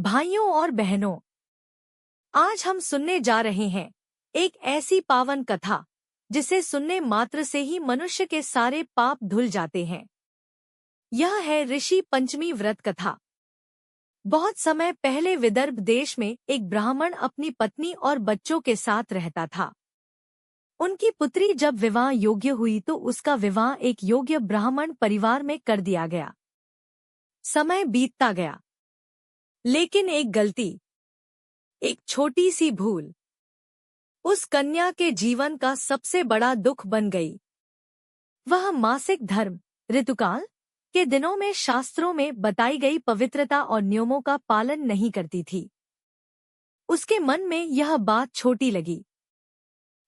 भाइयों और बहनों, आज हम सुनने जा रहे हैं एक ऐसी पावन कथा जिसे सुनने मात्र से ही मनुष्य के सारे पाप धुल जाते हैं। यह है ऋषि पंचमी व्रत कथा। बहुत समय पहले विदर्भ देश में एक ब्राह्मण अपनी पत्नी और बच्चों के साथ रहता था। उनकी पुत्री जब विवाह योग्य हुई तो उसका विवाह एक योग्य ब्राह्मण परिवार में कर दिया गया। समय बीतता गया, लेकिन एक गलती, एक छोटी सी भूल उस कन्या के जीवन का सबसे बड़ा दुख बन गई। वह मासिक धर्म ऋतुकाल के दिनों में शास्त्रों में बताई गई पवित्रता और नियमों का पालन नहीं करती थी। उसके मन में यह बात छोटी लगी,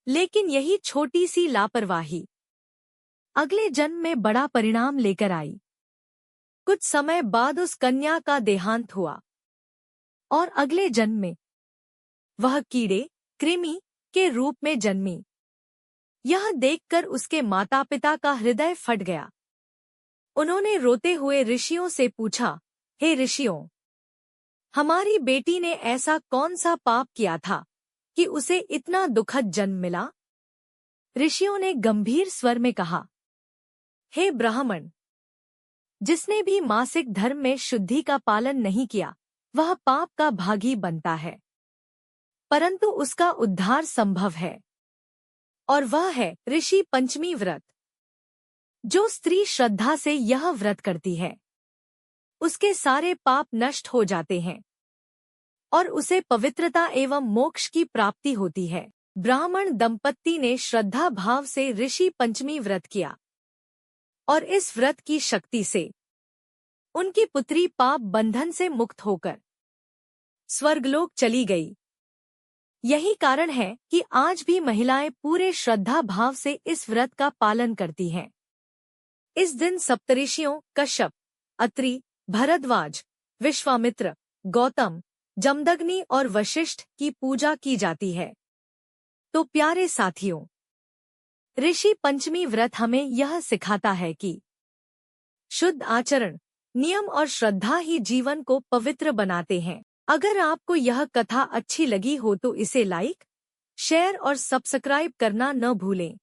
लेकिन यही छोटी सी लापरवाही अगले जन्म में बड़ा परिणाम लेकर आई। कुछ समय बाद उस कन्या का देहांत हुआ और अगले जन्म में वह कीड़े कृमि के रूप में जन्मी। यह देखकर उसके माता पिता का हृदय फट गया। उन्होंने रोते हुए ऋषियों से पूछा, हे ऋषियों, हमारी बेटी ने ऐसा कौन सा पाप किया था कि उसे इतना दुखद जन्म मिला? ऋषियों ने गंभीर स्वर में कहा, हे ब्राह्मण, जिसने भी मासिक धर्म में शुद्धि का पालन नहीं किया वह पाप का भागी बनता है, परंतु उसका उद्धार संभव है, और वह है ऋषि पंचमी व्रत। जो स्त्री श्रद्धा से यह व्रत करती है उसके सारे पाप नष्ट हो जाते हैं और उसे पवित्रता एवं मोक्ष की प्राप्ति होती है। ब्राह्मण दंपत्ति ने श्रद्धा भाव से ऋषि पंचमी व्रत किया और इस व्रत की शक्ति से उनकी पुत्री पाप बंधन से मुक्त होकर स्वर्गलोक चली गई। यही कारण है कि आज भी महिलाएं पूरे श्रद्धा भाव से इस व्रत का पालन करती हैं। इस दिन सप्तऋषियों कश्यप, अत्रि, भरद्वाज, विश्वामित्र, गौतम, जमदग्नि और वशिष्ठ की पूजा की जाती है। तो प्यारे साथियों, ऋषि पंचमी व्रत हमें यह सिखाता है कि शुद्ध आचरण, नियम और श्रद्धा ही जीवन को पवित्र बनाते हैं। अगर आपको यह कथा अच्छी लगी हो तो इसे लाइक, शेयर और सब्सक्राइब करना न भूलें,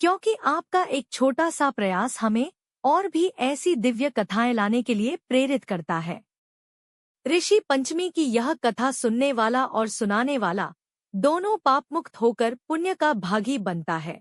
क्योंकि आपका एक छोटा सा प्रयास हमें और भी ऐसी दिव्य कथाएं लाने के लिए प्रेरित करता है। ऋषि पंचमी की यह कथा सुनने वाला और सुनाने वाला दोनों पाप मुक्त होकर पुण्य का भागी बनता है।